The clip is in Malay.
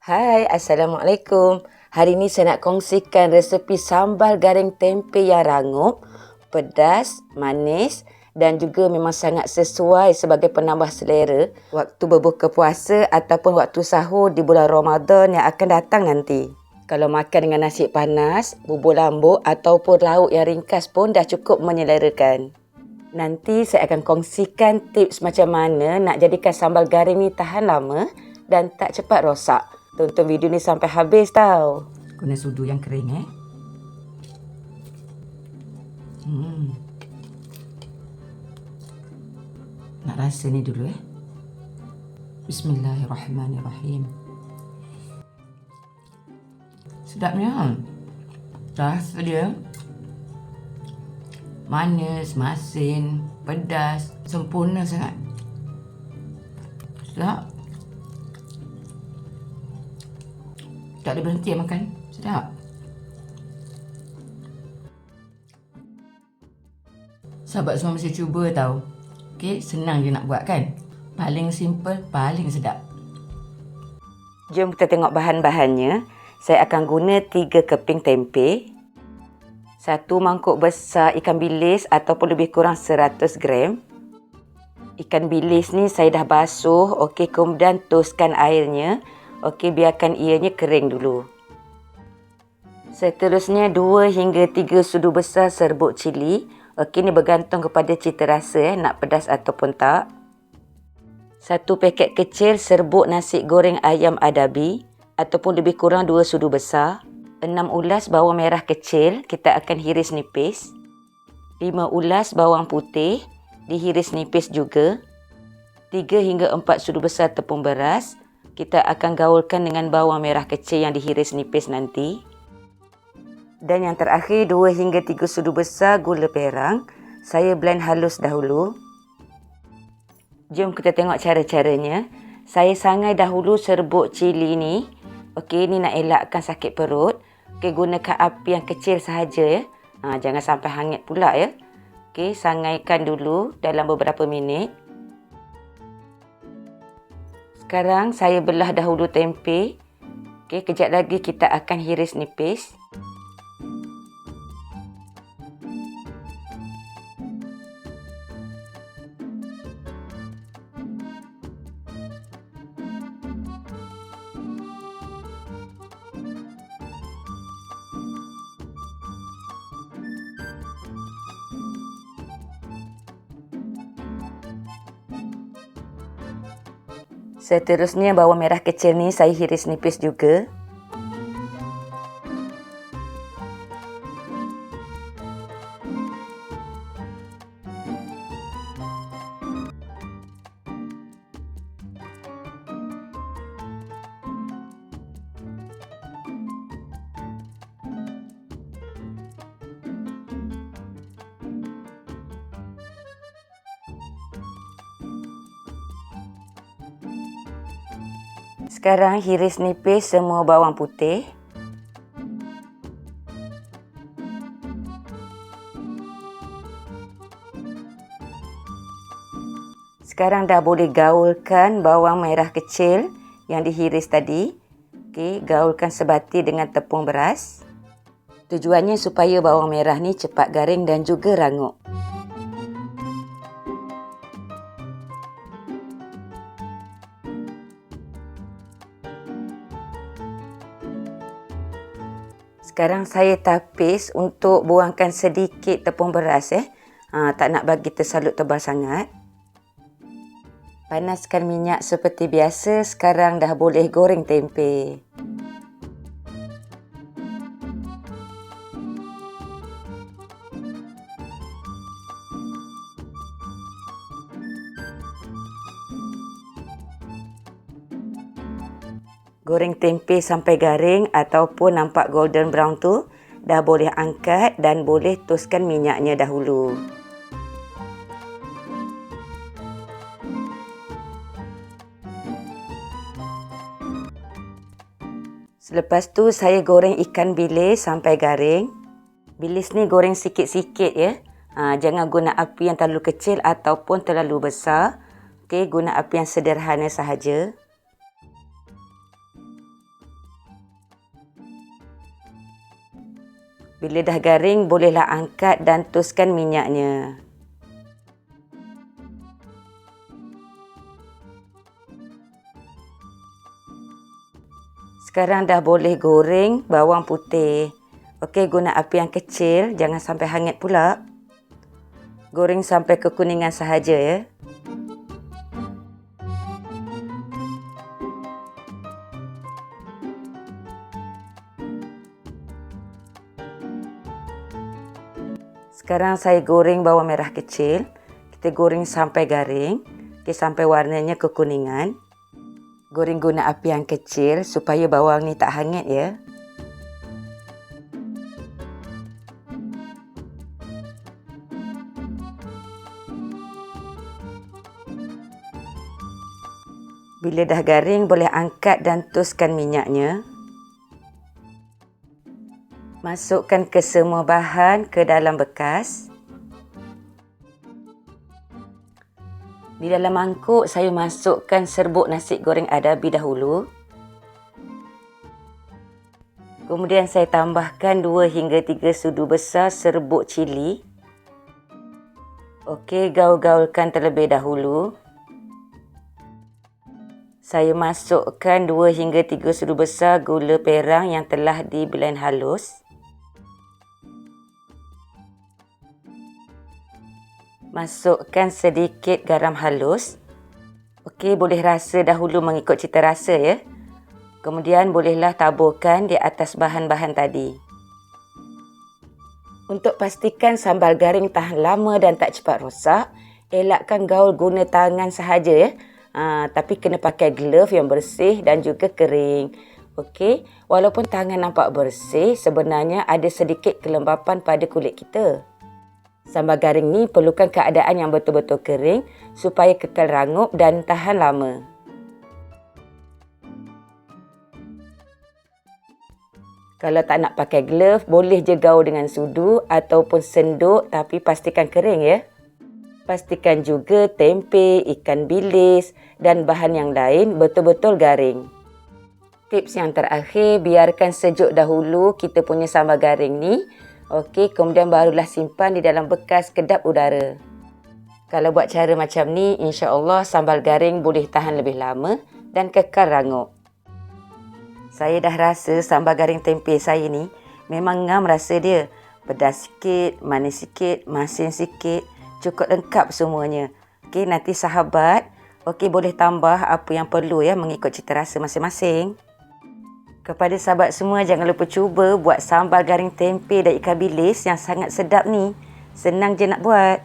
Hai, Assalamualaikum. Hari ini saya nak kongsikan resepi sambal garing tempe yang rangup, pedas, manis dan juga memang sangat sesuai sebagai penambah selera waktu berbuka puasa ataupun waktu sahur di bulan Ramadan yang akan datang nanti. Kalau makan dengan nasi panas, bubur lambuk ataupun lauk yang ringkas pun dah cukup menyelerakan. Nanti saya akan kongsikan tips macam mana nak jadikan sambal garing ni tahan lama dan tak cepat rosak. Tonton video ni sampai habis tau. Guna sudu yang kering Nak rasa ni dulu Bismillahirrahmanirrahim. Sedapnya. Rasa dia manis, masin, pedas, sempurna sangat. Sedap. Tak ada berhenti makan. Sedap. Sahabat semua mesti cuba tau. Okey, senang je nak buat kan? Paling simple, paling sedap. Jom kita tengok bahan-bahannya. Saya akan guna 3 keping tempe, 1 mangkuk besar ikan bilis ataupun lebih kurang 100 gram. Ikan bilis ni saya dah basuh, okey, kemudian toskan airnya. Okey, biarkan ianya kering dulu. Seterusnya 2 hingga 3 sudu besar serbuk cili. Okey, ni bergantung kepada cita rasa nak pedas ataupun tak. 1 paket kecil serbuk nasi goreng ayam adabi ataupun lebih kurang 2 sudu besar. 6 ulas bawang merah kecil, kita akan hiris nipis. 5 ulas bawang putih, dihiris nipis juga. 3 hingga 4 sudu besar tepung beras. Kita akan gaulkan dengan bawang merah kecil yang dihiris nipis nanti. Dan yang terakhir 2 hingga 3 sudu besar gula perang. Saya blend halus dahulu. Jom kita tengok cara-caranya. Saya sangai dahulu serbuk cili ni. Okey, ni nak elakkan sakit perut. Okey, gunakan api yang kecil sahaja jangan sampai hangit pula Okey, sangaikan dulu dalam beberapa minit. Sekarang saya belah dahulu tempe. Okey, kejap lagi kita akan hiris nipis. Seterusnya bawang merah kecil ni saya hiris nipis juga. Sekarang hiris nipis semua bawang putih. Sekarang dah boleh gaulkan bawang merah kecil yang dihiris tadi. Okey, gaulkan sebati dengan tepung beras. Tujuannya supaya bawang merah ni cepat garing dan juga rangup. Sekarang saya tapis untuk buangkan sedikit tepung beras tak nak bagi tersalut tebal sangat. Panaskan minyak seperti biasa. Sekarang dah boleh goreng tempe. Goreng tempe sampai garing ataupun nampak golden brown tu, dah boleh angkat dan boleh toskan minyaknya dahulu. Selepas tu saya goreng ikan bilis sampai garing. Bilis ni goreng sikit-sikit jangan guna api yang terlalu kecil ataupun terlalu besar. Okey, guna api yang sederhana sahaja. Bila dah garing, bolehlah angkat dan tuskan minyaknya. Sekarang dah boleh goreng bawang putih. Okey, guna api yang kecil, jangan sampai hangat pula. Goreng sampai kekuningan sahaja ya. Sekarang saya goreng bawang merah kecil. Kita goreng sampai garing. Okey, sampai warnanya kekuningan. Goreng guna api yang kecil supaya bawang ni tak hangat ya. Bila dah garing, boleh angkat dan tuskan minyaknya. Masukkan ke semua bahan ke dalam bekas. Di dalam mangkuk, saya masukkan serbuk nasi goreng adabi dahulu. Kemudian saya tambahkan 2 hingga 3 sudu besar serbuk cili. Okey, gaul-gaulkan terlebih dahulu. Saya masukkan 2 hingga 3 sudu besar gula perang yang telah di-blend halus. Masukkan sedikit garam halus. Okey, boleh rasa dahulu mengikut cita rasa ya. Kemudian bolehlah taburkan di atas bahan-bahan tadi. Untuk pastikan sambal garing tahan lama dan tak cepat rosak, elakkan gaul guna tangan sahaja ya. Tapi kena pakai glove yang bersih dan juga kering. Okey, walaupun tangan nampak bersih, sebenarnya ada sedikit kelembapan pada kulit kita. Sambal garing ni perlukan keadaan yang betul-betul kering supaya kekal rangup dan tahan lama. Kalau tak nak pakai glove, boleh je gaul dengan sudu ataupun senduk, tapi pastikan kering ya. Pastikan juga tempe, ikan bilis dan bahan yang lain betul-betul garing. Tips yang terakhir, biarkan sejuk dahulu kita punya sambal garing ni. Okey, kemudian barulah simpan di dalam bekas kedap udara. Kalau buat cara macam ni, insya-Allah sambal garing boleh tahan lebih lama dan kekal rangup. Saya dah rasa sambal garing tempe saya ni memang ngam rasa dia. Pedas sikit, manis sikit, masin sikit. Cukup lengkap semuanya. Okey, nanti sahabat, boleh tambah apa yang perlu ya mengikut cita rasa masing-masing. Kepada sahabat semua, jangan lupa cuba buat sambal garing tempe dan ikan bilis yang sangat sedap ni. Senang je nak buat.